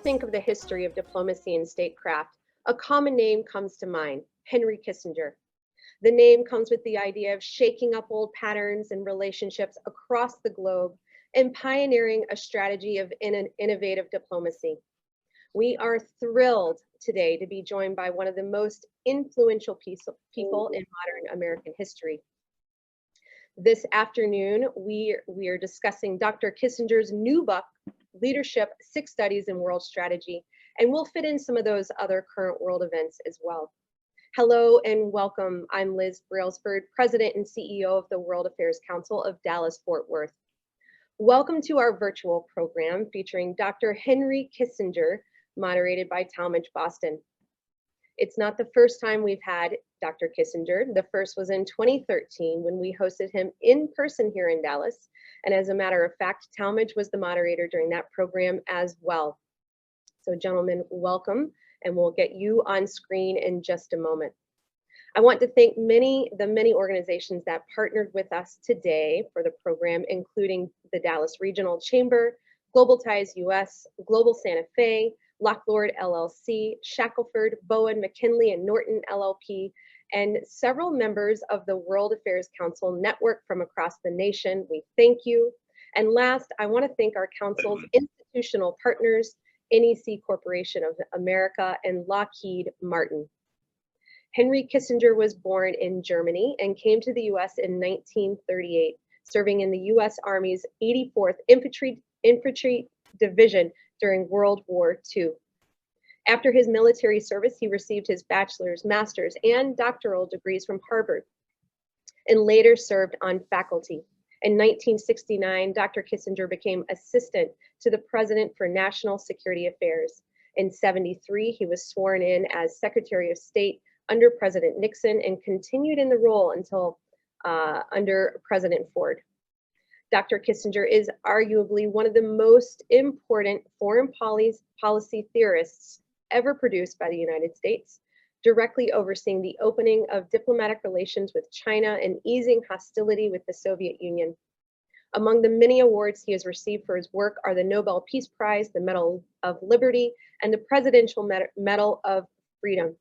think of the history of diplomacy and statecraft, a common name comes to mind: Henry Kissinger. The name comes with the idea of shaking up old patterns and relationships across the globe and pioneering a strategy of innovative diplomacy. We are thrilled today to be joined by one of the most influential people in modern American history. This afternoon, we are discussing Dr. Kissinger's new book, Leadership: 6 Studies in World Strategy, and we'll fit in some of those other current world events as well. Hello and welcome. I'm Liz Brailsford, President and CEO of the World Affairs Council of Dallas-Fort Worth. Welcome to our virtual program featuring Dr. Henry Kissinger, moderated by Talmage Boston. It's not the first time we've had Dr. Kissinger. The first was in 2013 when we hosted him in person here in Dallas. And as a matter of fact, Talmage was the moderator during that program as well. So gentlemen, welcome, and we'll get you on screen in just a moment. I want to thank the many organizations that partnered with us today for the program, including the Dallas Regional Chamber, Global Ties US, Global Santa Fe, Locklord LLC, Shackelford, Bowen, McKinley, and Norton LLP, and several members of the World Affairs Council network from across the nation. We thank you. And last, I want to thank our council's institutional partners, NEC Corporation of America and Lockheed Martin. Henry Kissinger was born in Germany and came to the US in 1938, serving in the US Army's 84th Infantry Division during World War II. After his military service, he received his bachelor's, master's, and doctoral degrees from Harvard, and later served on faculty. In 1969, Dr. Kissinger became assistant to the President for National Security Affairs. In '73, he was sworn in as Secretary of State under President Nixon and continued in the role until under President Ford. Dr. Kissinger is arguably one of the most important foreign policy theorists ever produced by the United States, directly overseeing the opening of diplomatic relations with China and easing hostility with the Soviet Union. Among the many awards he has received for his work are the Nobel Peace Prize, the Medal of Liberty, and the Presidential Medal of Freedom.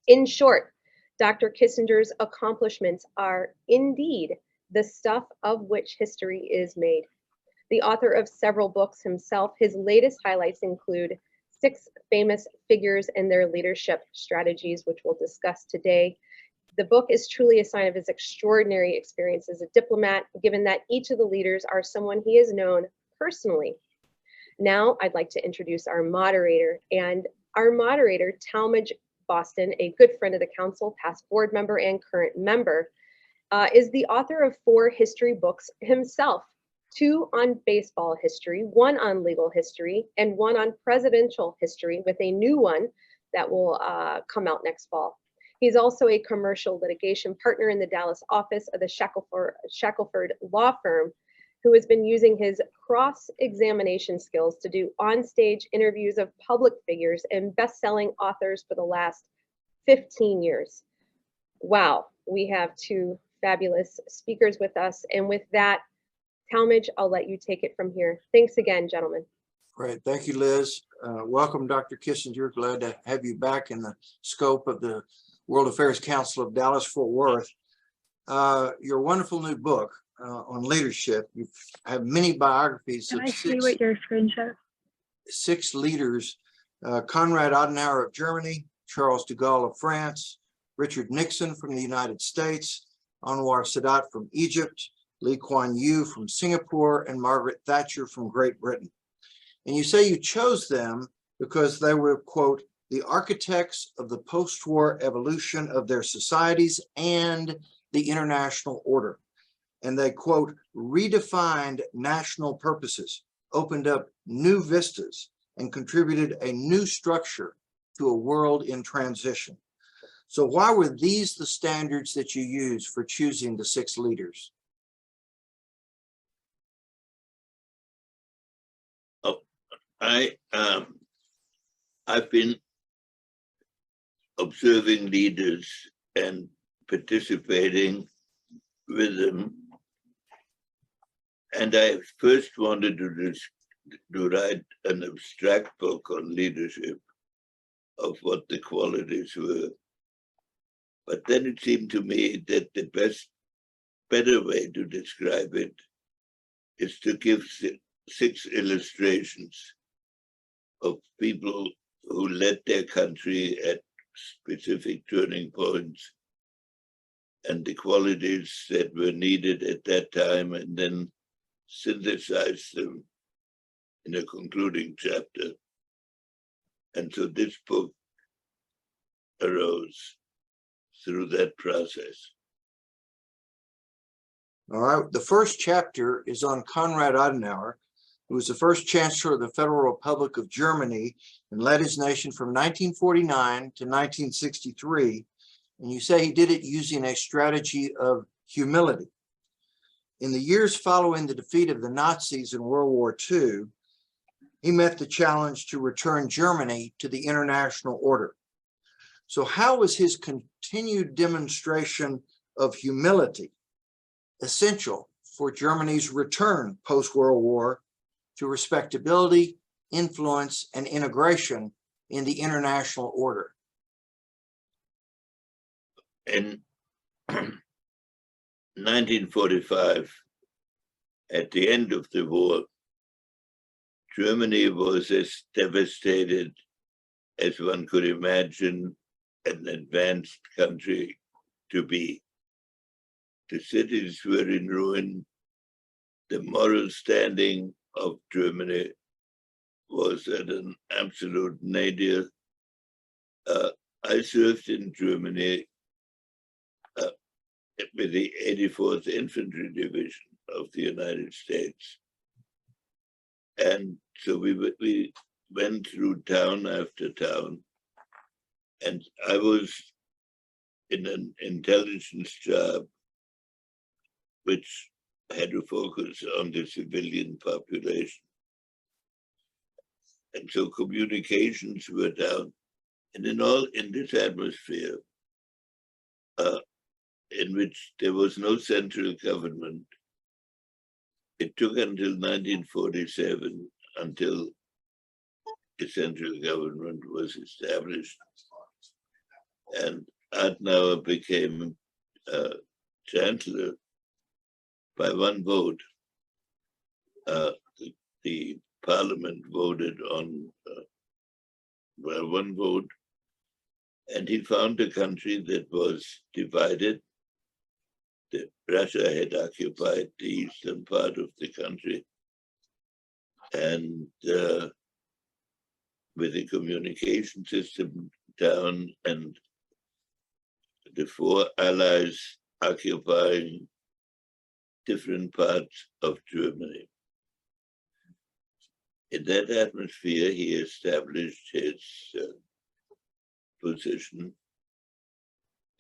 In short, Dr. Kissinger's accomplishments are indeed the stuff of which history is made. The author of several books himself, his latest highlights include 6 famous figures and their leadership strategies, which we'll discuss today. The book is truly a sign of his extraordinary experience as a diplomat, given that each of the leaders are someone he has known personally. Now, I'd like to introduce our moderator, Talmage Boston, a good friend of the council, past board member and current member, is the author of 4 history books himself, 2 on baseball history, 1 on legal history, and 1 on presidential history, with a new one that will come out next fall. He's also a commercial litigation partner in the Dallas office of the Shackelford law firm, who has been using his cross-examination skills to do on-stage interviews of public figures and best-selling authors for the last 15 years. Wow, we have 2 fabulous speakers with us. And with that, Talmage, I'll let you take it from here. Thanks again, gentlemen. Great. Thank you, Liz. Welcome, Dr. Kissinger. Glad to have you back in the scope of the World Affairs Council of Dallas-Fort Worth. Your wonderful new book on leadership. You have many biographies. Can I see what your screen shows? 6 leaders: Konrad Adenauer of Germany, Charles de Gaulle of France, Richard Nixon from the United States, Anwar Sadat from Egypt, Lee Kuan Yew from Singapore, and Margaret Thatcher from Great Britain. And you say you chose them because they were, quote, the architects of the post-war evolution of their societies and the international order. And they, quote, redefined national purposes, opened up new vistas, and contributed a new structure to a world in transition. So why were these the standards that you used for choosing the 6 leaders? Oh, I've been observing leaders and participating with them. And I first wanted to to write an abstract book on leadership of what the qualities were. But then it seemed to me that the better way to describe it is to give 6 illustrations of people who led their country at specific turning points and the qualities that were needed at that time, and then synthesize them in a concluding chapter. And so this book arose through that process. All right, the first chapter is on Konrad Adenauer, who was the first chancellor of the Federal Republic of Germany and led his nation from 1949 to 1963. And you say he did it using a strategy of humility. In the years following the defeat of the Nazis in World War II, he met the challenge to return Germany to the international order. So how was his continued demonstration of humility essential for Germany's return post-World War to respectability, influence, and integration in the international order? In 1945, at the end of the war, Germany was as devastated as one could imagine an advanced country to be. The cities were in ruin. The moral standing of Germany was at an absolute nadir. I served in Germany with the 84th Infantry Division of the United States. And so we went through town after town, and I was in an intelligence job which had to focus on the civilian population. And so communications were down. And in this atmosphere, in which there was no central government, it took until 1947 until the central government was established. And Adenauer became chancellor by one vote. The parliament voted on by one vote, and he found a country that was divided. Russia had occupied the eastern part of the country, and with the communication system down and the 4 allies occupying different parts of Germany. In that atmosphere, he established his position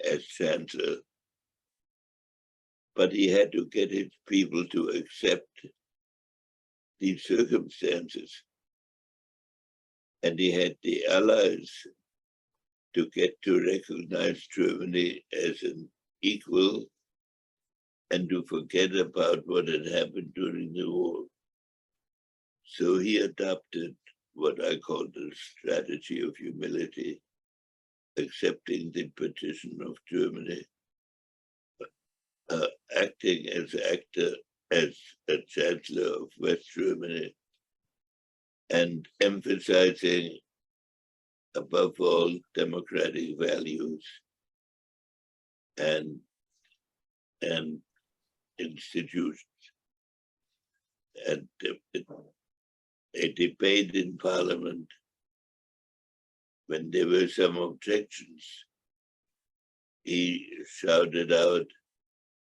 as chancellor, but he had to get his people to accept these circumstances. And he had the allies to get to recognize Germany as an equal and to forget about what had happened during the war. So he adopted what I call the strategy of humility, accepting the partition of Germany, acting as a chancellor of West Germany, and emphasizing above all democratic values and institutions. And a debate in Parliament, when there were some objections, he shouted out,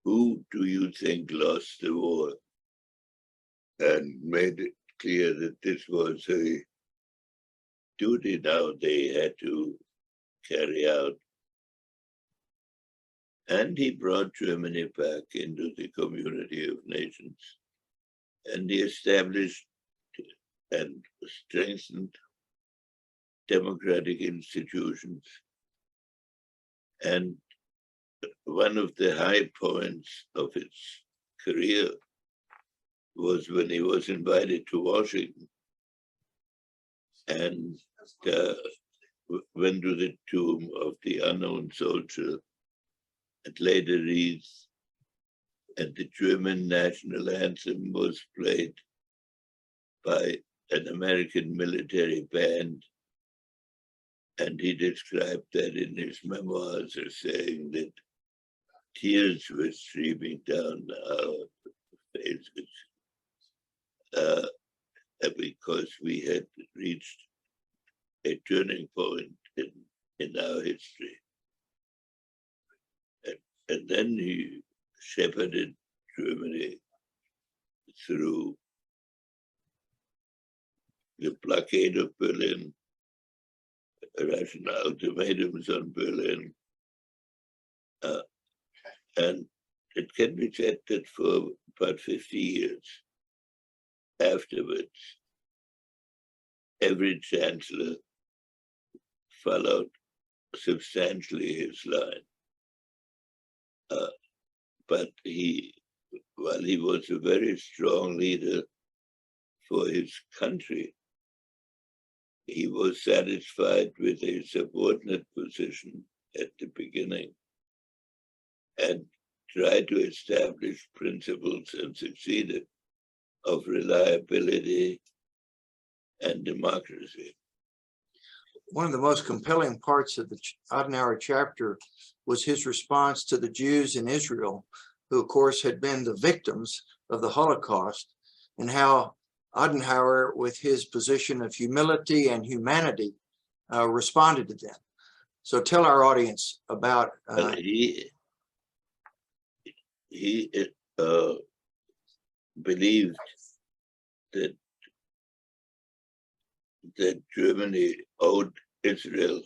"Who do you think lost the war?" And made it clear that this was a duty now they had to carry out. And he brought Germany back into the community of nations, and he established and strengthened democratic institutions. And one of the high points of his career was when he was invited to Washington and went to the tomb of the unknown soldier and laid a wreath, and the German national anthem was played by an American military band. And he described that in his memoirs as saying that tears were streaming down our faces because we had reached a turning point in our history. And then he shepherded Germany through the blockade of Berlin, Russian ultimatums on Berlin. And it can be said that for about 50 years afterwards, every chancellor followed substantially his line. But while he was a very strong leader for his country, he was satisfied with a subordinate position at the beginning and tried to establish principles and succeeded of reliability and democracy. One of the most compelling parts of the Adenauer chapter was his response to the Jews in Israel, who of course had been the victims of the Holocaust, and how Adenauer, with his position of humility and humanity, responded to them. So tell our audience about. He believed that Germany owed Israel,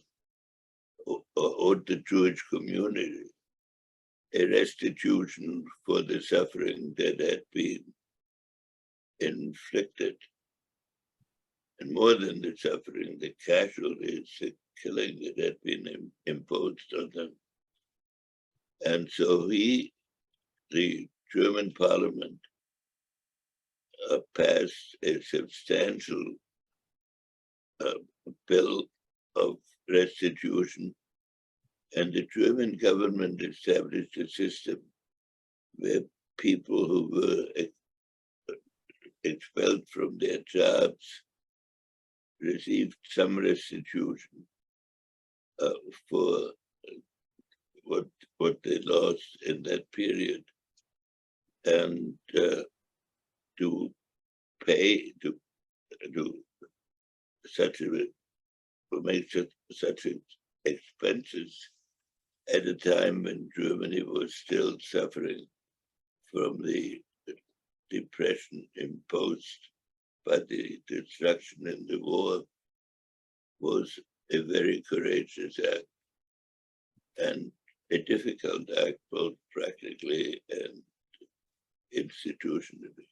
or owed the Jewish community, a restitution for the suffering that had been inflicted. And more than the suffering, the casualties, the killing that had been imposed on them. And so the German parliament passed a substantial bill of restitution, and the German government established a system where people who were expelled from their jobs received some restitution for what they lost in that period, and to pay to make such expenses at a time when Germany was still suffering from the depression imposed by the destruction in the war, was a very courageous act and a difficult act, both practically and institutionally.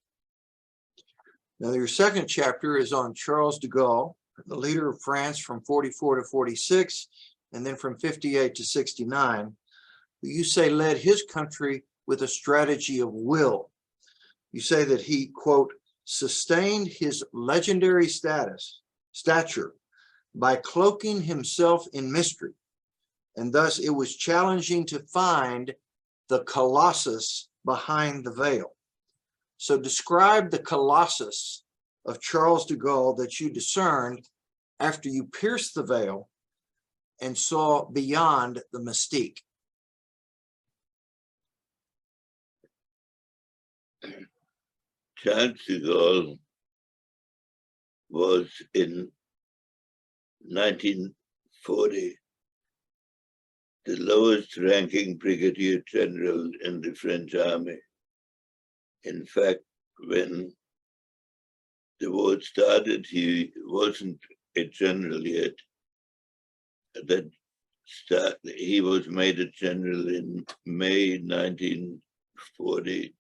Now, your second chapter is on Charles de Gaulle, the leader of France from 44 to 46, and then from 58 to 69, who you say led his country with a strategy of will. You say that he, quote, sustained his legendary stature by cloaking himself in mystery, and thus it was challenging to find the colossus behind the veil. So describe the colossus of Charles de Gaulle that you discerned after you pierced the veil and saw beyond the mystique. Charles de Gaulle was in 1940 the lowest ranking brigadier general in the French army. In fact, when the war started, he wasn't a general yet. He was made a general in May 1940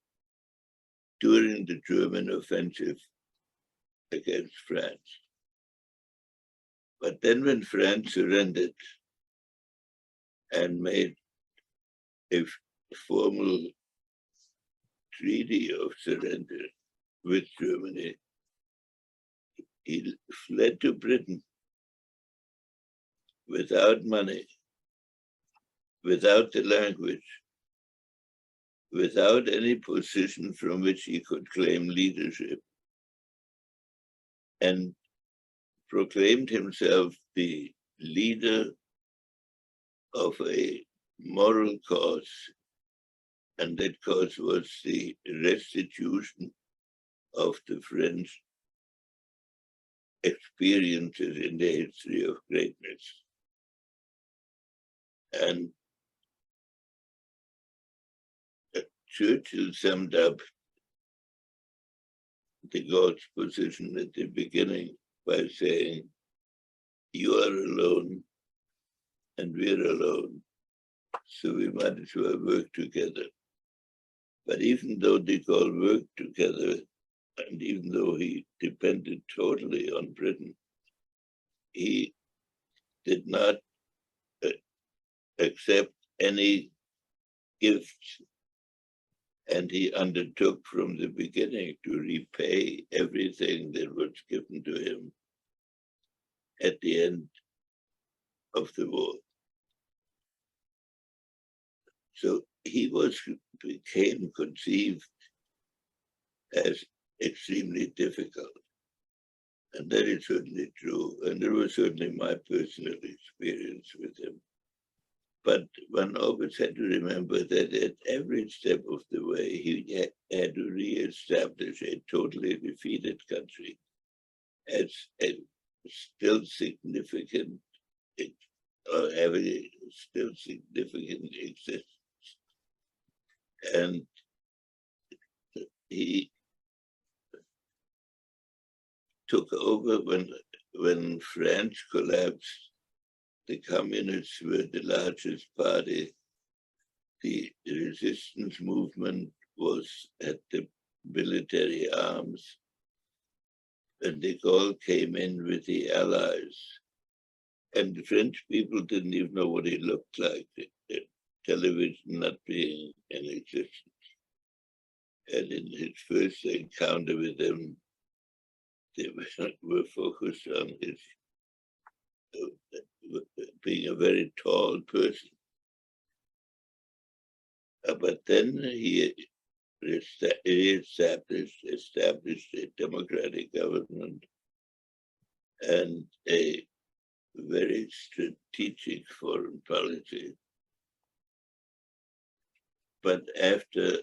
during the German offensive against France. But then when France surrendered and made a formal treaty of surrender with Germany, he fled to Britain without money, without the language, without any position from which he could claim leadership, and proclaimed himself the leader of a moral cause, and that cause was the restitution of the French experiences in the history of greatness. And Churchill summed up de Gaulle's position at the beginning by saying, "You are alone and we're alone, so we might as well work together." But even though de Gaulle worked together, and even though he depended totally on Britain, he did not accept any gifts, and he undertook from the beginning to repay everything that was given to him at the end of the war. So he became conceived as extremely difficult. And that is certainly true. And there was certainly my personal experience with him. But one always had to remember that at every step of the way, he had to re-establish a totally defeated country as a still significant, or having a still significant existence. And he took over when France collapsed. The communists were the largest party. The resistance movement was at the military arms. And de Gaulle came in with the Allies. And the French people didn't even know what he looked like, television not being in existence. And in his first encounter with them, they were focused on his being a very tall person. But then he established a democratic government and a very strategic foreign policy. But after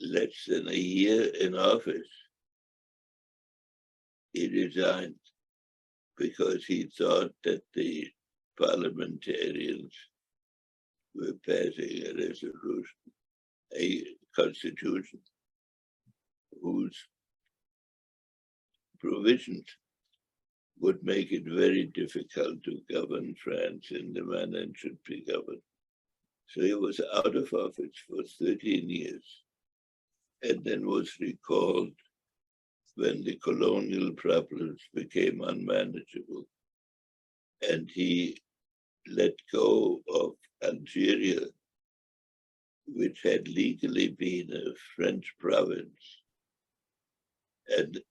less than a year in office, he resigned because he thought that the parliamentarians were passing a resolution, a constitution, whose provisions would make it very difficult to govern France in the manner it should be governed. So he was out of office for 13 years and then was recalled when the colonial problems became unmanageable. And he let go of Algeria, which had legally been a French province. And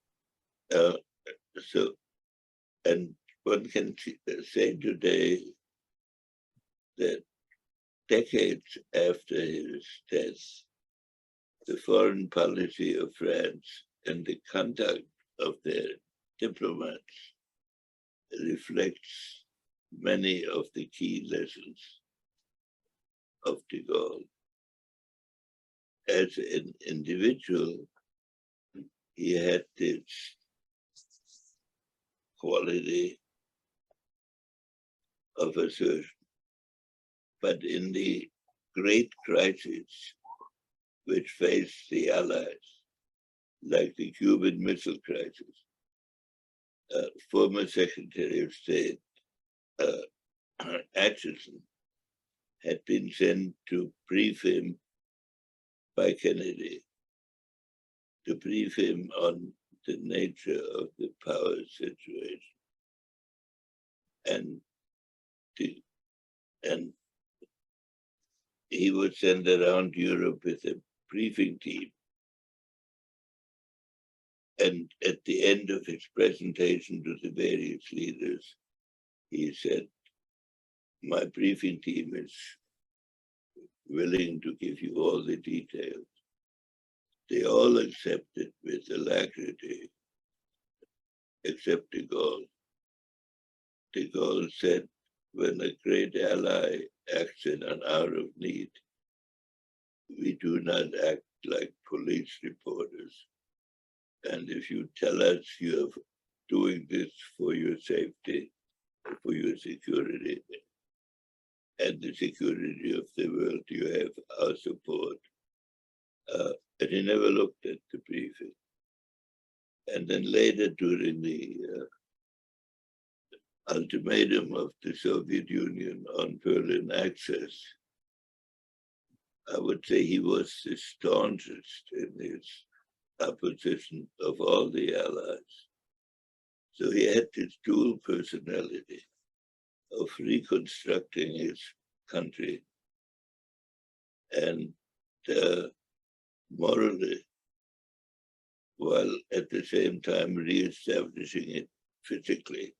and one can say today that decades after his death, the foreign policy of France and the conduct of their diplomats reflects many of the key lessons of de Gaulle. As an individual, he had this quality of assertion. But in the great crises which faced the Allies, like the Cuban Missile Crisis, former Secretary of State Acheson had been sent to brief him by Kennedy, to brief him on the nature of the power situation. And he would send around Europe with a briefing team. And at the end of his presentation to the various leaders, he said, my briefing team is willing to give you all the details. They all accepted with alacrity, except de Gaulle. De Gaulle said, when a great ally acts in an hour of need, we do not act like police reporters. And if you tell us you are doing this for your safety, for your security, and the security of the world, you have our support. And he never looked at the briefing. And then later during the ultimatum of the Soviet Union on Berlin access, I would say he was the staunchest in his opposition of all the allies. So he had this dual personality of reconstructing his country and morally, while at the same time re-establishing it physically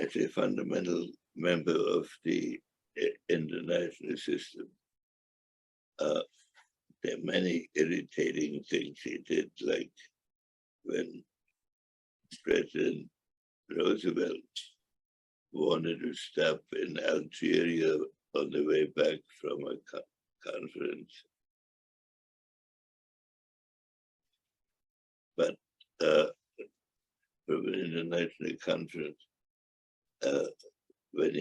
as a fundamental member of the international system. There are many irritating things he did, like when President Roosevelt wanted to stop in Algeria on the way back from a conference. But from an international conference, when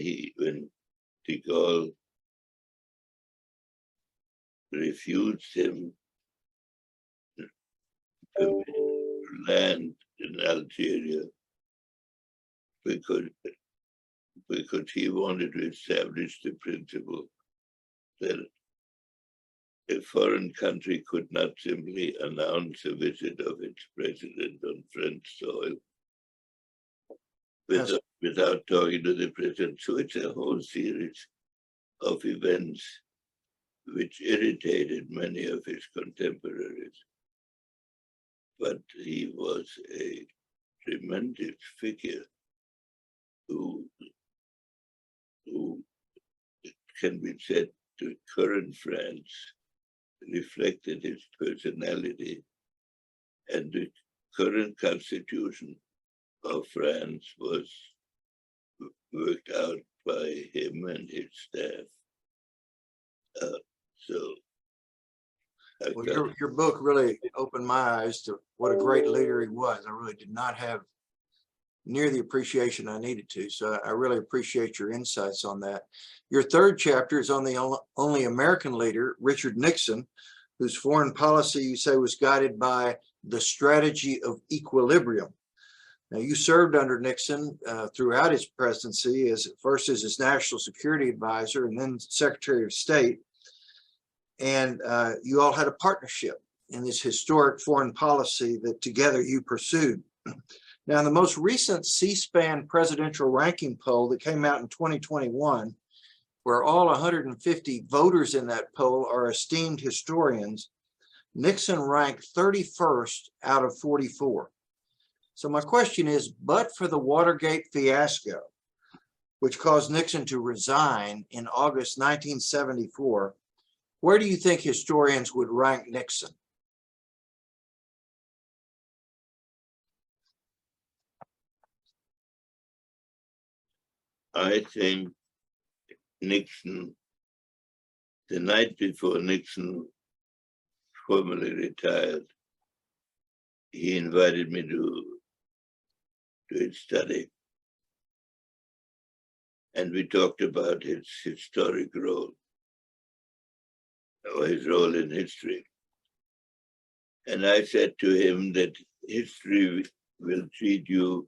de Gaulle refused him to land in Algeria because he wanted to establish the principle that a foreign country could not simply announce a visit of its president on French soil without talking to the president. So it's a whole series of events which irritated many of his contemporaries. But he was a tremendous figure who it can be said to current France reflected his personality, and the current constitution of France was worked out by him and his staff. Well, your book really opened my eyes to what a great leader he was. I really did not have near the appreciation I needed to. So I really appreciate your insights on that. Your third chapter is on the only American leader, Richard Nixon, whose foreign policy, you say, was guided by the strategy of equilibrium. Now, you served under Nixon throughout his presidency, first as his national security advisor and then Secretary of State. And you all had a partnership in this historic foreign policy that together you pursued. Now, in the most recent C-SPAN presidential ranking poll that came out in 2021, where all 150 voters in that poll are esteemed historians, Nixon ranked 31st out of 44. So my question is, but for the Watergate fiasco, which caused Nixon to resign in August 1974, where do you think historians would rank Nixon? I think Nixon, the night before Nixon formally retired, he invited me to his study. And we talked about his historic role, or his role in history. And I said to him that history will treat you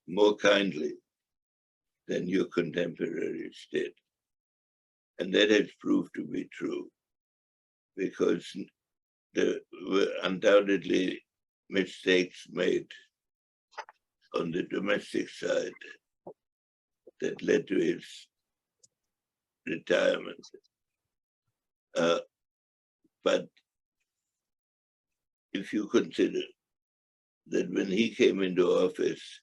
more kindly than your contemporaries did. And that has proved to be true, because there were undoubtedly mistakes made on the domestic side that led to his retirement. But if you consider that when he came into office,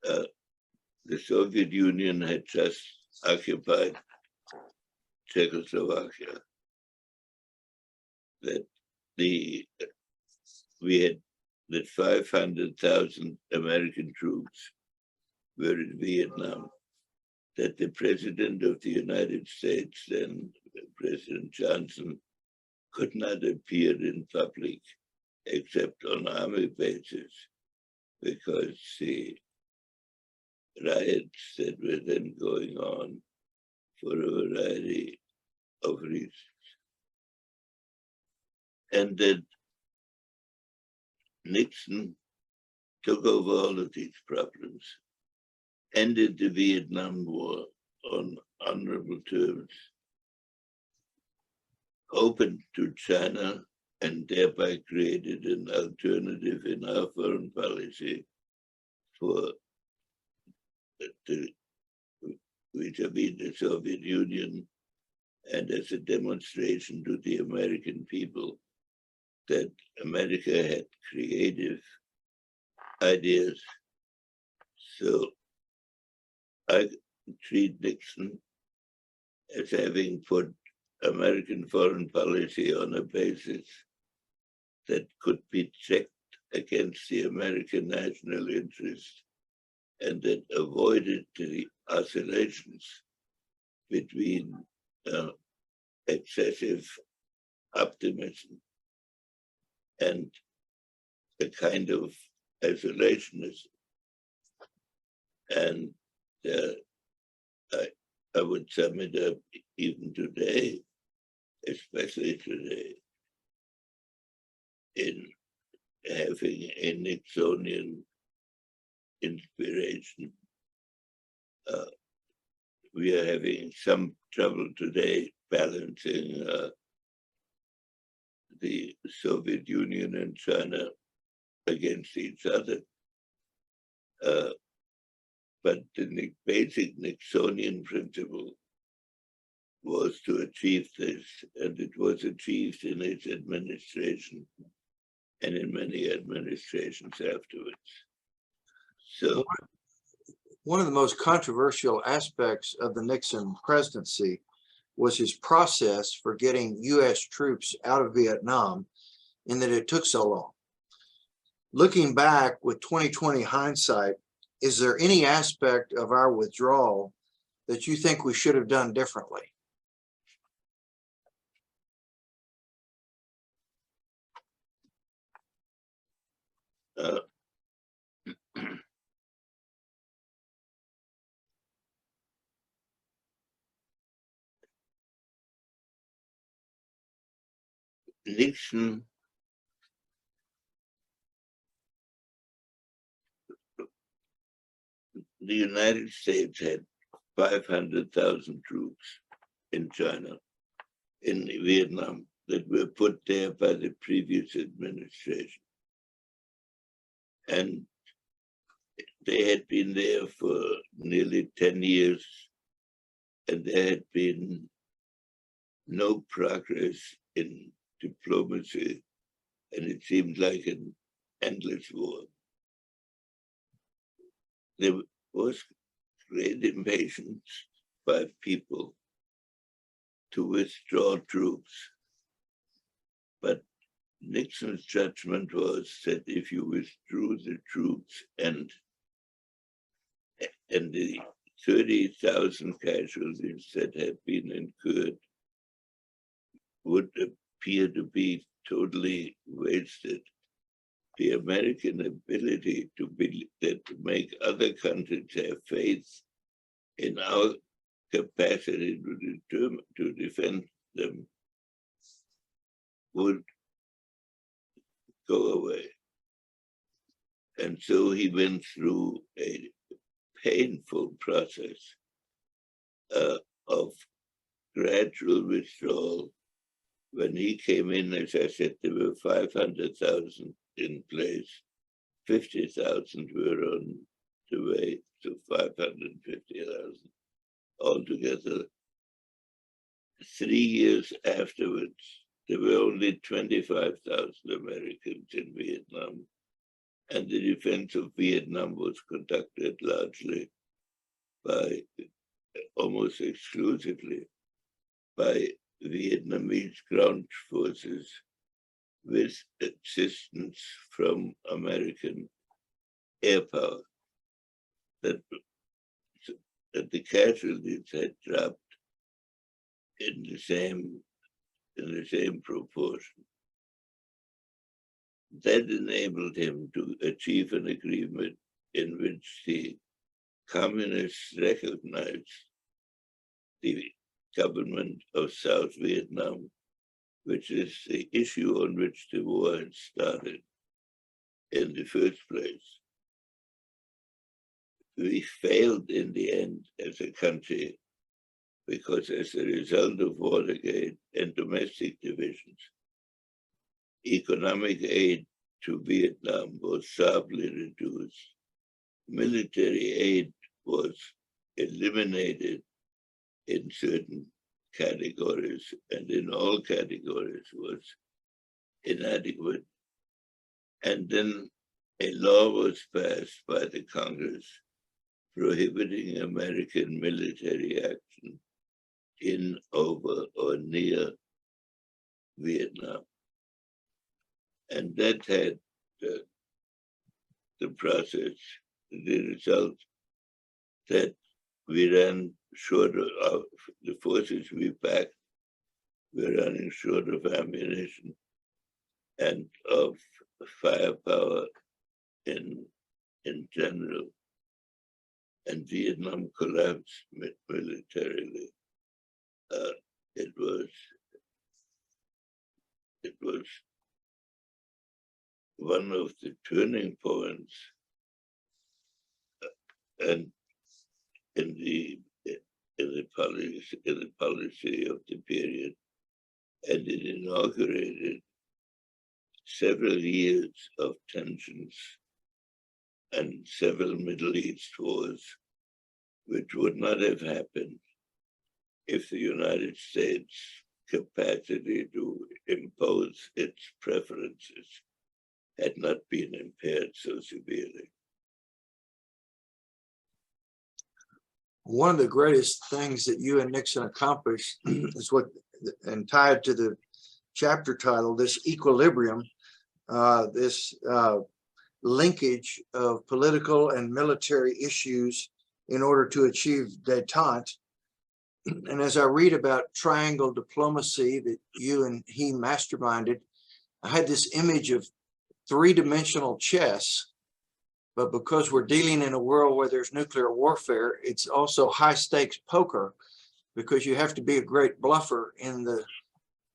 the Soviet Union had just occupied Czechoslovakia, that we had that 500,000 American troops were in Vietnam, that the President of the United States, then President Johnson, could not appear in public except on army bases because the riots that were then going on for a variety of reasons. And that Nixon took over all of these problems, ended the Vietnam War on honorable terms, opened to China, and thereby created an alternative in our foreign policy for vis-a-vis the Soviet Union, and as a demonstration to the American people that America had creative ideas. So I treat Nixon as having put American foreign policy on a basis that could be checked against the American national interest, and that avoided the oscillations between excessive optimism and a kind of isolationism. And I would sum it up even today, especially today, in having a Nixonian inspiration. We are having some trouble today balancing the Soviet Union and China against each other. But the basic Nixonian principle was to achieve this, and it was achieved in his administration and in many administrations afterwards. So one of the most controversial aspects of the Nixon presidency was his process for getting US troops out of Vietnam, in that it took so long. Looking back with 2020 hindsight, is there any aspect of our withdrawal that you think we should have done differently? Nixon the United States had 500,000 troops in China, in Vietnam, that were put there by the previous administration. And they had been there for nearly 10 years, and there had been no progress in diplomacy, and it seemed like an endless war. There was great impatience by people to withdraw troops. But Nixon's judgment was that if you withdrew the troops and the 30,000 casualties that had been incurred would appear to be totally wasted, the American ability to make other countries have faith in our capacity to defend them would go away. And so he went through a painful process of gradual withdrawal. When he came in, as I said, there were 500,000 in place. 50,000 were on the way to 550,000 altogether. 3 years afterwards, there were only 25,000 Americans in Vietnam, and the defense of Vietnam was conducted largely by, almost exclusively, by Vietnamese ground forces with assistance from American air power. That the casualties had dropped in the same proportion. That enabled him to achieve an agreement in which the communists recognized the government of South Vietnam, which is the issue on which the war had started in the first place. We failed in the end as a country because as a result of Watergate and domestic divisions, economic aid to Vietnam was sharply reduced. Military aid was eliminated in certain categories, and in all categories was inadequate. And then a law was passed by the Congress prohibiting American military action in, over, or near Vietnam. And that had the process, the result that we ran short of the forces we backed, were running short of ammunition and of firepower in general. And Vietnam collapsed militarily. It was one of the turning points and in the policy of the period, and it inaugurated several years of tensions and several Middle East wars, which would not have happened if the United States' capacity to impose its preferences had not been impaired so severely. One of the greatest things that you and Nixon accomplished is what, and tied to the chapter title, this equilibrium, this linkage of political and military issues in order to achieve détente. And as I read about triangle diplomacy that you and he masterminded, I had this image of three-dimensional chess, but because we're dealing in a world where there's nuclear warfare, it's also high-stakes poker, because you have to be a great bluffer in the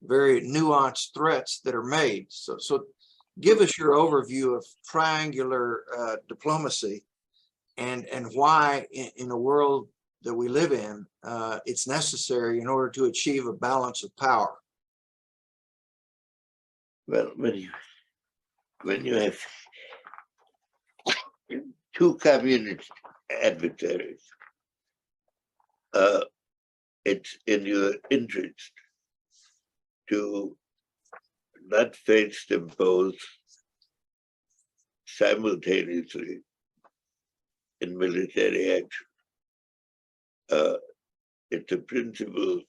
very nuanced threats that are made. So give us your overview of triangular diplomacy and why in a world that we live in, it's necessary in order to achieve a balance of power. Well, when you have two communist adversaries, it's in your interest to not face them both simultaneously in military action. It's a principle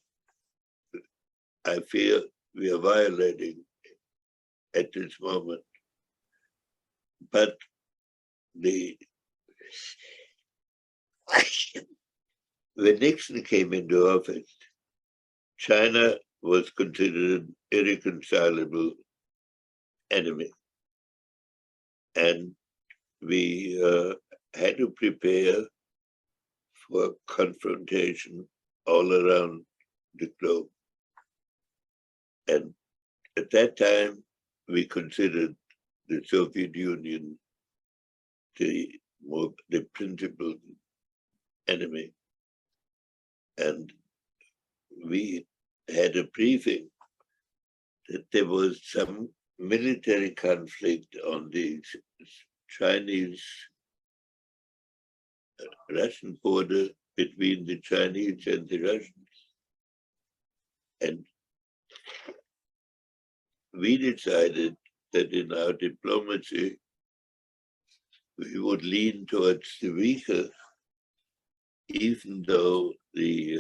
I fear we are violating at this moment. But when Nixon came into office, China was considered an irreconcilable enemy. And we had to prepare for confrontation all around the globe. And at that time, we considered the Soviet Union the principal enemy. And we had a briefing that there was some military conflict on the Chinese-Russian border between the Chinese and the Russians. And we decided that in our diplomacy, we would lean towards the weaker, even though we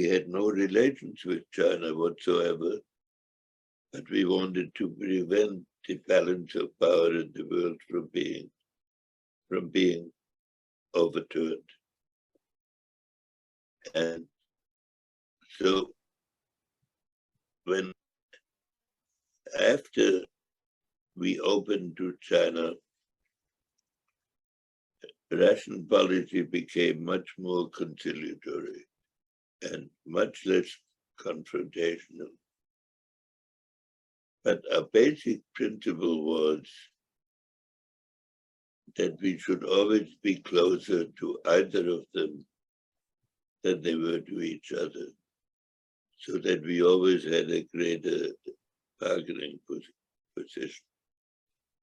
had no relations with China whatsoever, but we wanted to prevent the balance of power in the world from being overturned. And so after we opened to China, Russian policy became much more conciliatory and much less confrontational. But our basic principle was that we should always be closer to either of them than they were to each other, so that we always had a greater bargaining position.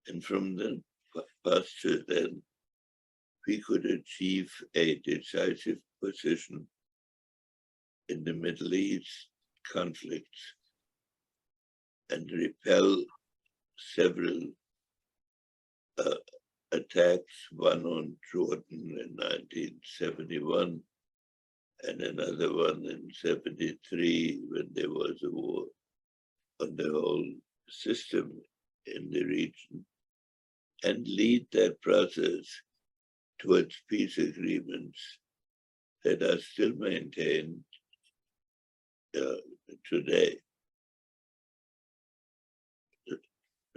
And from the posture then, we could achieve a decisive position in the Middle East conflicts and repel several attacks, one on Jordan in 1971 and another one in 73 when there was a war on the whole system in the region, and lead that process towards peace agreements that are still maintained today.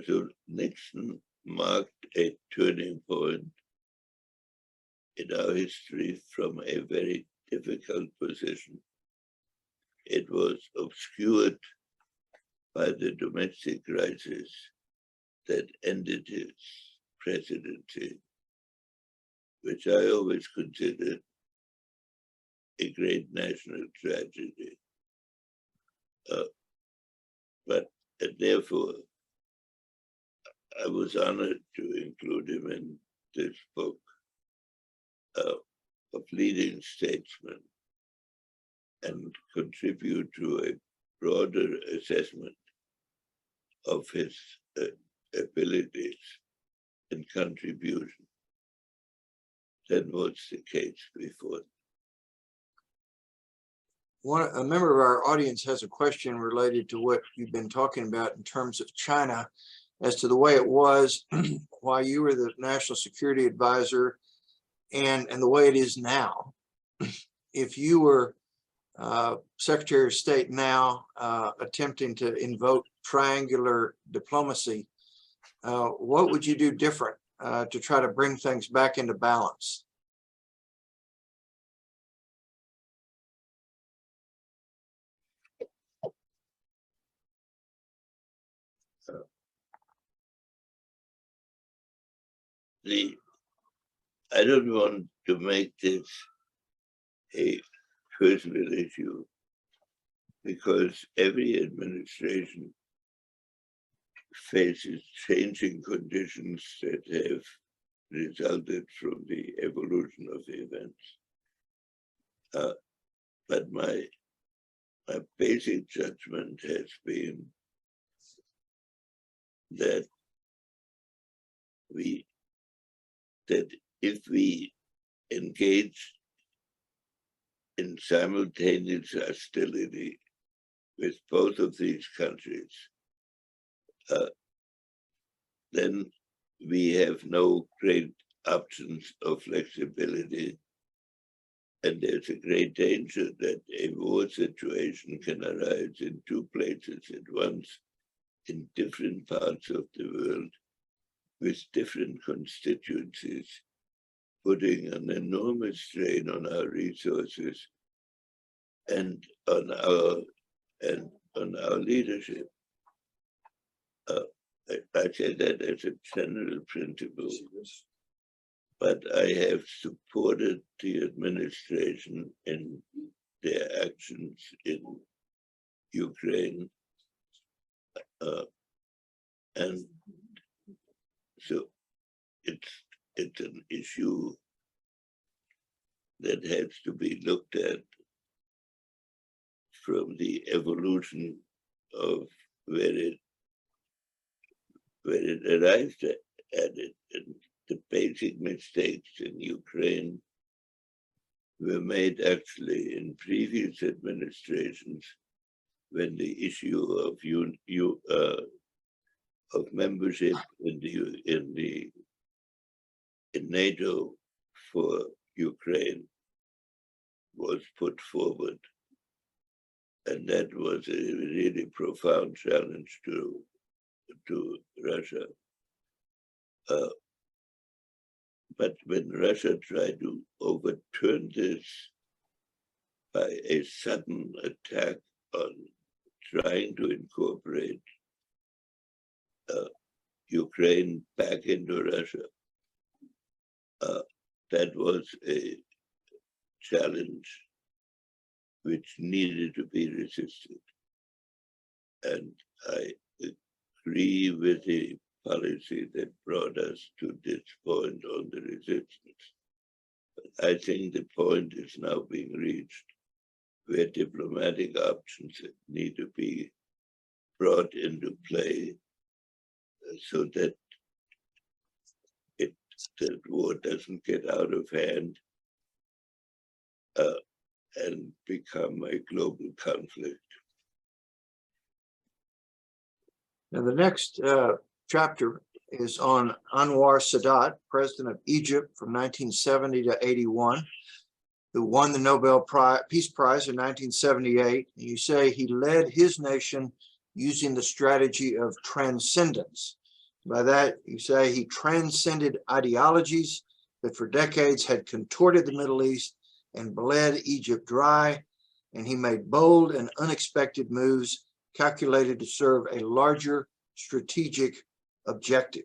So Nixon marked a turning point in our history from a very difficult position. It was obscured by the domestic crisis that ended his presidency, which I always considered a great national tragedy. But therefore, I was honored to include him in this book of leading statesmen and contribute to a broader assessment of his abilities and contribution than was the case before. A member of our audience has a question related to what you've been talking about in terms of China, as to the way it was while you were the national security advisor and the way it is now. If you were Secretary of State now, attempting to invoke triangular diplomacy, what would you do different to try to bring things back into balance? I don't want to make this a personal issue, because every administration faces changing conditions that have resulted from the evolution of the events. But my basic judgment has been that if we engage in simultaneous hostility with both of these countries, then we have no great options of flexibility. And there's a great danger that a war situation can arise in two places at once, in different parts of the world, with different constituencies, putting an enormous strain on our resources and on our leadership. I say that as a general principle, but I have supported the administration in their actions in Ukraine, and so it's an issue that has to be looked at from the evolution of where it arrived at it. And the basic mistakes in Ukraine were made actually in previous administrations when the issue of membership in NATO for Ukraine was put forward. And that was a really profound challenge to Russia. But when Russia tried to overturn this by a sudden attack on trying to incorporate Ukraine back into Russia, that was a challenge which needed to be resisted. And I agree with the policy that brought us to this point on the resistance. But I think the point is now being reached where diplomatic options need to be brought into play so that the war doesn't get out of hand and become a global conflict. Now, the next chapter is on Anwar Sadat, president of Egypt from 1970 to 81, who won the Nobel Peace Prize in 1978. And you say he led his nation using the strategy of transcendence. By that, you say he transcended ideologies that for decades had contorted the Middle East and bled Egypt dry, and he made bold and unexpected moves calculated to serve a larger strategic objective.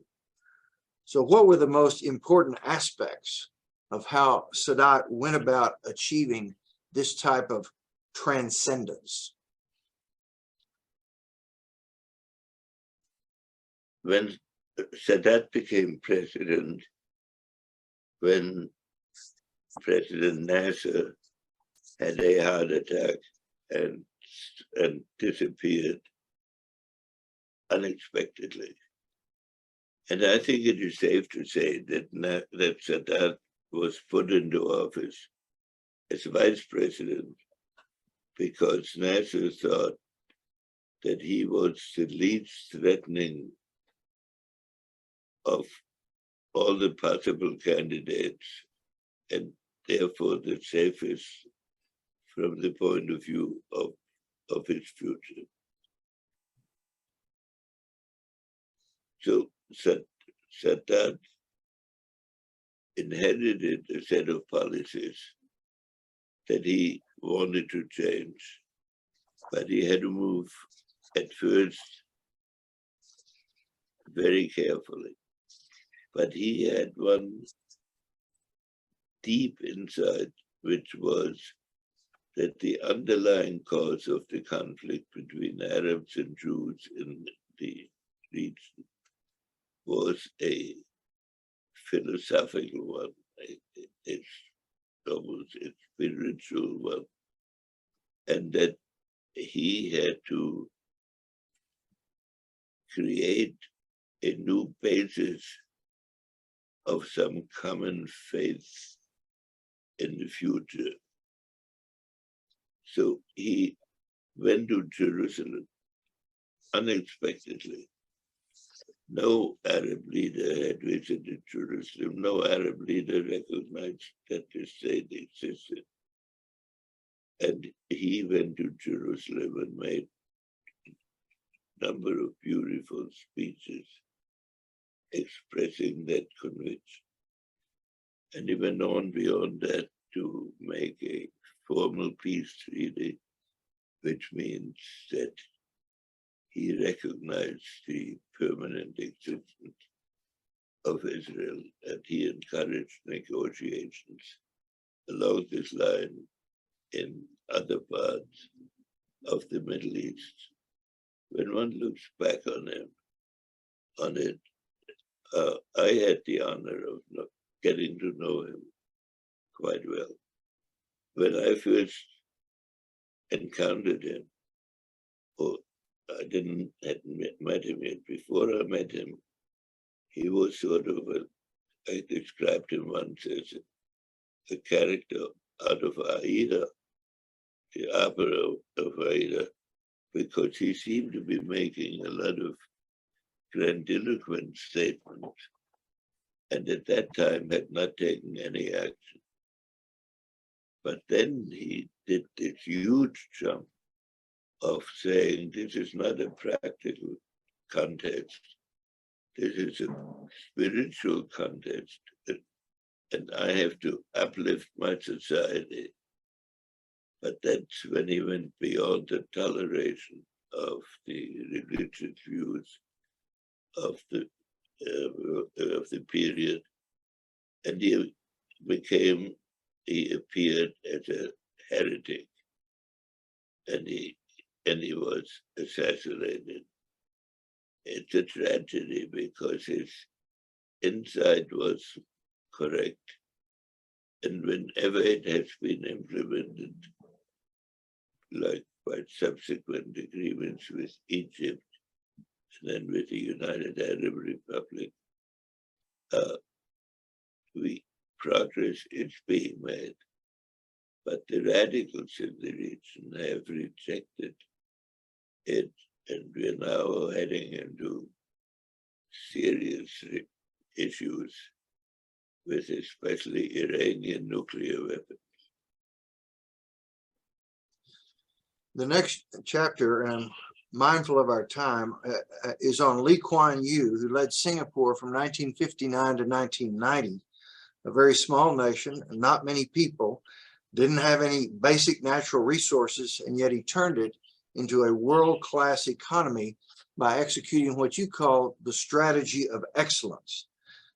So what were the most important aspects of how Sadat went about achieving this type of transcendence? When Sadat became president, when President Nasser had a heart attack and disappeared unexpectedly. And I think it is safe to say that Sadat was put into office as vice president because Nasser thought that he was the least threatening of all the possible candidates and therefore the safest from the point of view of his future. So Sadat inherited a set of policies that he wanted to change, but he had to move at first very carefully. But he had one deep insight, which was that the underlying cause of the conflict between Arabs and Jews in the region was a philosophical one, almost a spiritual one, and that he had to create a new basis of some common faith in the future. So he went to Jerusalem unexpectedly. No Arab leader had visited Jerusalem. No Arab leader recognized that the state existed. And he went to Jerusalem and made a number of beautiful speeches expressing that conviction. And he went on beyond that to make a formal peace treaty, which means that he recognized the permanent existence of Israel, and he encouraged negotiations along this line in other parts of the Middle East. When one looks back on it, I had the honor of getting to know him quite well. When I first encountered him, or hadn't met him yet. Before I met him, he was sort of I described him once as a character out of Aida, the opera of Aida, because he seemed to be making a lot of grandiloquent statements, and at that time had not taken any action. But then he did this huge jump of saying, this is not a practical contest, this is a spiritual contest, and I have to uplift my society. But that's when he went beyond the toleration of the religious views of the period, and he appeared as a heretic, and he was assassinated. It's a tragedy because his insight was correct, and whenever it has been implemented, like by subsequent agreements with Egypt and then with the United Arab Republic, progress is being made. But the radicals in the region have rejected it, and we're now heading into serious issues with especially Iranian nuclear weapons. The next chapter, and mindful of our time, is on Lee Kuan Yew, who led Singapore from 1959 to 1990, a very small nation, and not many people, didn't have any basic natural resources, and yet he turned it into a world-class economy by executing what you call the strategy of excellence.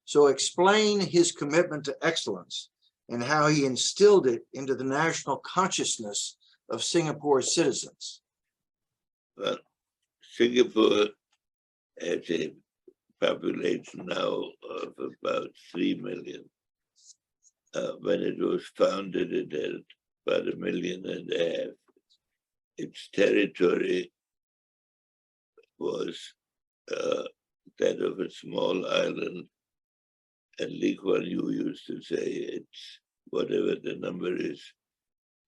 So explain his commitment to excellence and how he instilled it into the national consciousness of Singapore's citizens. Well, Singapore has a population now of about 3 million. When it was founded, it had about 1.5 million. Its territory was that of a small island, and Lee Kuan Yew used to say it's whatever the number is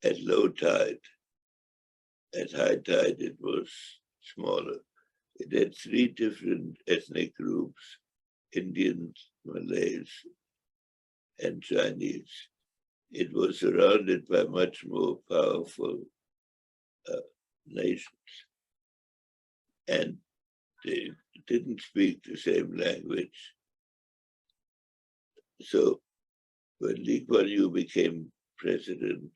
at low tide. At high tide, it was smaller. It had 3 different ethnic groups: Indians, Malays, and Chinese. It was surrounded by much more powerful nations, and they didn't speak the same language. So when Lee Kuan Yew became president,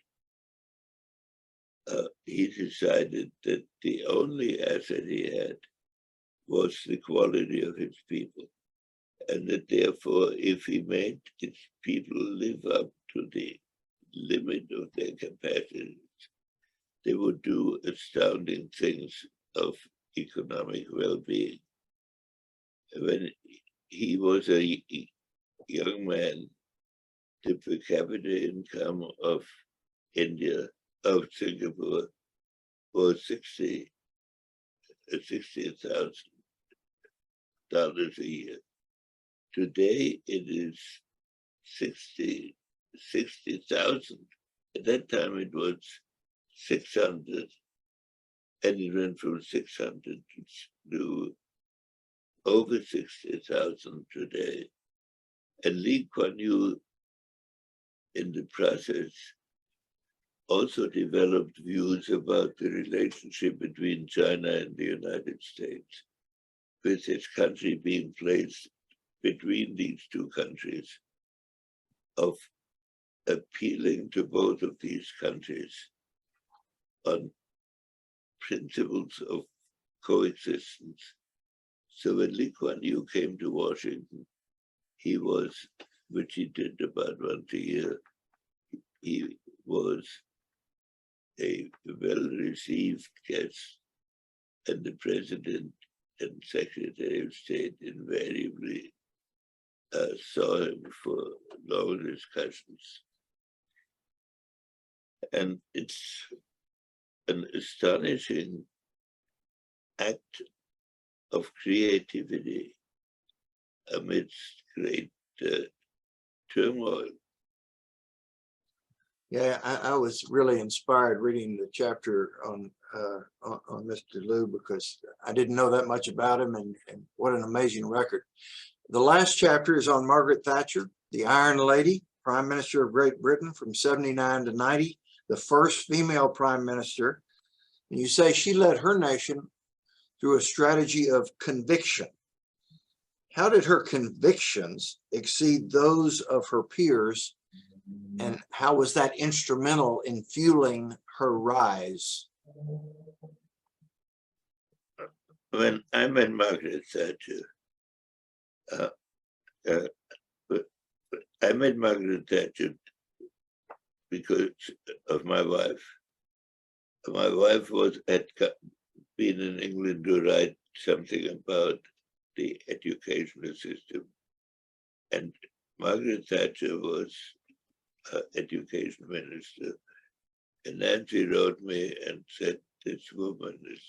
he decided that the only asset he had was the quality of his people, and that therefore, if he made his people live up to the limit of their capacities, they would do astounding things of economic well-being. When he was a young man, the per capita income of Singapore was $60,000 a year. Today it is 60,000. At that time it was 600, and it went from 600 to over 60,000 today. And Lee Kuan Yew, in the process, also developed views about the relationship between China and the United States, with his country being placed between these two countries, of appealing to both of these countries on principles of coexistence. So when Lee Kuan Yew came to Washington, he was, which he did about once a year, he was a well-received guest, and the President and Secretary of State invariably saw him for long discussions. And it's an astonishing act of creativity amidst great turmoil. Yeah, I was really inspired reading the chapter on Mr. Liu because I didn't know that much about him, and what an amazing record. The last chapter is on Margaret Thatcher, the Iron Lady, Prime Minister of Great Britain from 79 to 90, the first female prime minister. And you say she led her nation through a strategy of conviction. How did her convictions exceed those of her peers? And how was that instrumental in fueling her rise? When I met Margaret Thatcher, I met Margaret Thatcher because of my wife. My wife had been in England to write something about the educational system, and Margaret Thatcher was education minister, and Nancy wrote me and said, "This woman is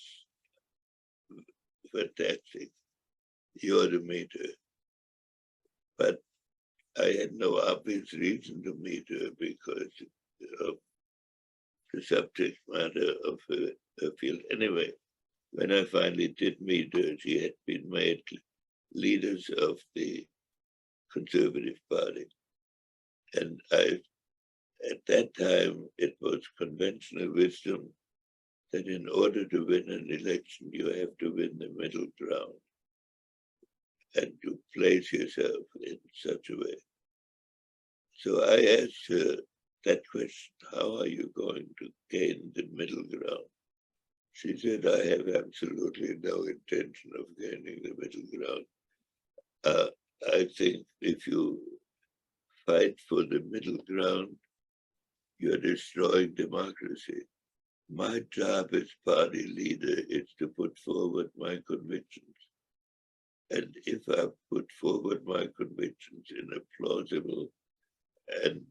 fantastic. You ought to meet her." But I had no obvious reason to meet her because of the subject matter of her field. Anyway, when I finally did meet her, she had been made leaders of the Conservative Party. And at that time, it was conventional wisdom that in order to win an election, you have to win the middle ground and to place yourself in such a way. So I asked her that question, how are you going to gain the middle ground? She said, I have absolutely no intention of gaining the middle ground. I think if you fight for the middle ground, you're destroying democracy. My job as party leader is to put forward my convictions. And if I put forward my convictions in a plausible and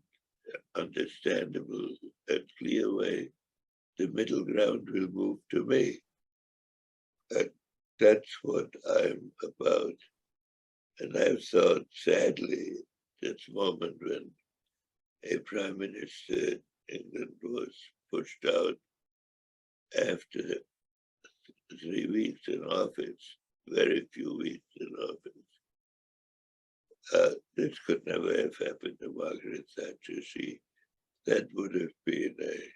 understandable and clear way, the middle ground will move to me. And that's what I'm about. And I've thought, sadly, this moment when a prime minister in England was pushed out after 3 weeks in office, very few weeks in office. This could never have happened to Margaret Thatcher. That would have been a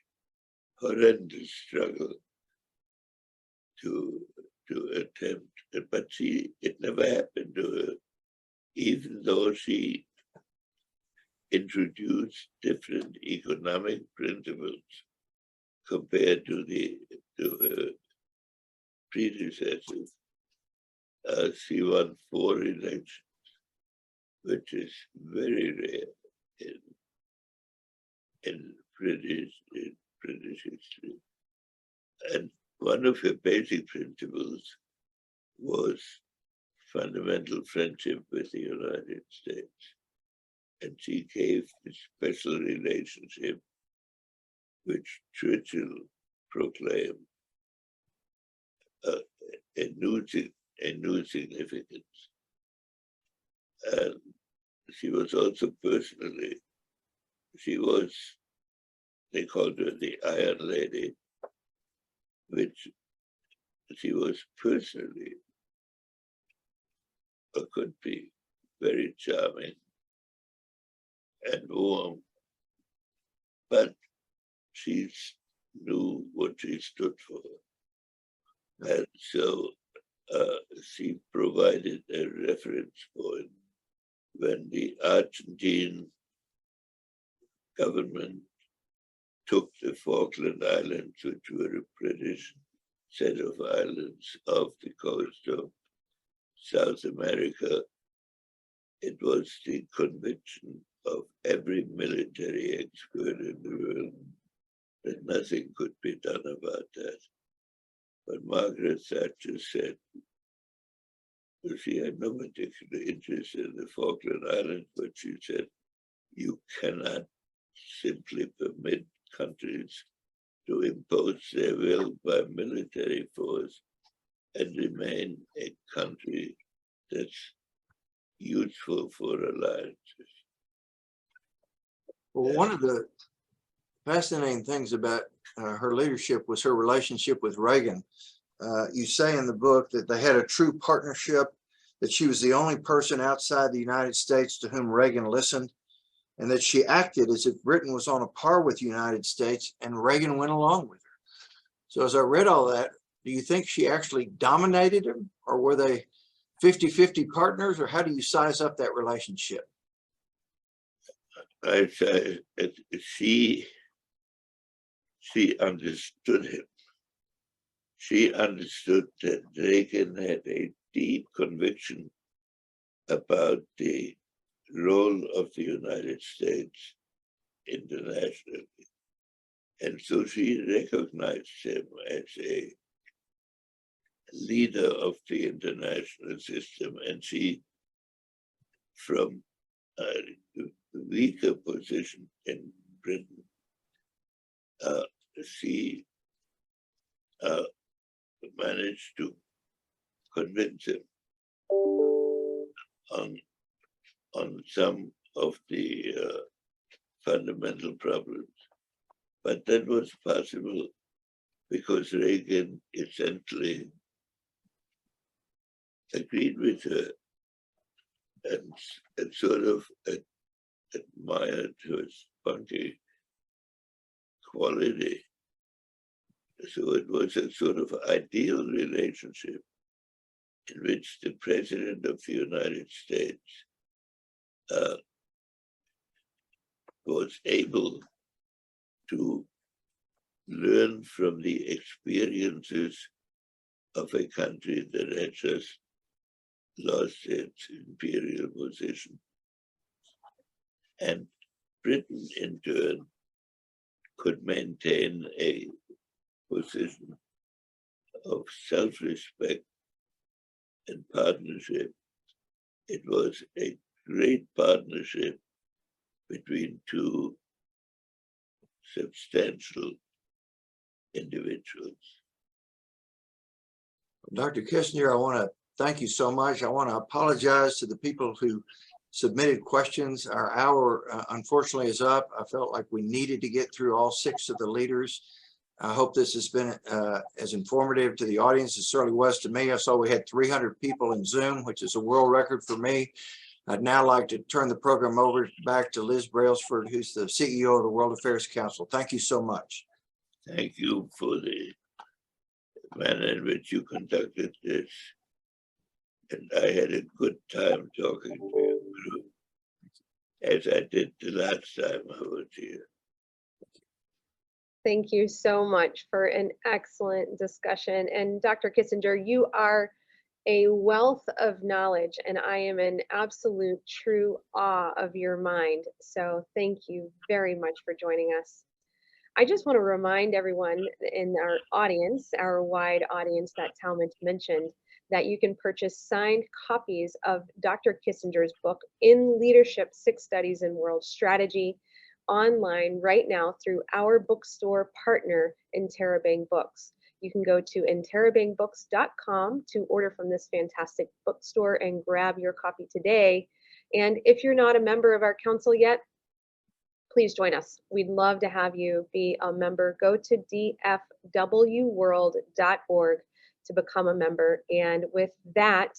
horrendous struggle to attempt, but it never happened to her, even though she introduced different economic principles compared to her predecessors. She won 4 elections, which is very rare in British history. And one of her basic principles was fundamental friendship with the United States. And she gave a special relationship, which Churchill proclaimed, a new significance. And she was also personally, they called her the Iron Lady, which she was personally, or could be, very charming and warm, but she knew what she stood for. And so she provided a reference point when the Argentine government took the Falkland Islands, which were a British set of islands off the coast of South America. It was the conviction of every military expert in the world that nothing could be done about that. But Margaret Thatcher said, she had no particular interest in the Falkland Islands, but she said, you cannot simply permit countries to impose their will by military force and remain a country that's useful for alliances. Well, one of the fascinating things about her leadership was her relationship with Reagan. You say in the book that they had a true partnership, that she was the only person outside the United States to whom Reagan listened, and that she acted as if Britain was on a par with the United States and Reagan went along with her. So as I read all that, do you think she actually dominated him, or were they 50-50 partners, or how do you size up that relationship? I say she understood him. She understood that Reagan had a deep conviction about the role of the United States internationally. And so she recognized him as a leader of the international system, and she, from a weaker position in Britain, she managed to convince him on some of the fundamental problems. But that was possible because Reagan essentially agreed with her and sort of admired her spunky quality. So it was a sort of ideal relationship in which the President of the United States was able to learn from the experiences of a country that had just lost its imperial position. And Britain, in turn, could maintain a position of self-respect and partnership. It was a great partnership between two substantial individuals. Dr. Kissinger, I want to thank you so much. I want to apologize to the people who submitted questions. Our hour, unfortunately, is up. I felt like we needed to get through all 6 of the leaders. I hope this has been as informative to the audience as it certainly was to me. I saw we had 300 people in Zoom, which is a world record for me. I'd now like to turn the program over back to Liz Brailsford, who's the CEO of the World Affairs Council. Thank you so much. Thank you for the manner in which you conducted this. And I had a good time talking to your group, as I did the last time I was here. Thank you so much for an excellent discussion. And Dr. Kissinger, you are a wealth of knowledge, and I am in absolute true awe of your mind. So thank you very much for joining us. I just want to remind everyone in our audience, our wide audience that Talmage mentioned, that you can purchase signed copies of Dr. Kissinger's book, In Leadership, 6 Studies in World Strategy, online right now through our bookstore partner, Interabang Books. You can go to interabangbooks.com to order from this fantastic bookstore and grab your copy today. And if you're not a member of our council yet, please join us. We'd love to have you be a member. Go to dfwworld.org to become a member. And with that,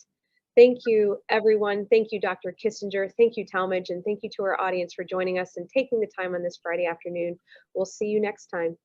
thank you, everyone. Thank you, Dr. Kissinger. Thank you, Talmage. And thank you to our audience for joining us and taking the time on this Friday afternoon. We'll see you next time.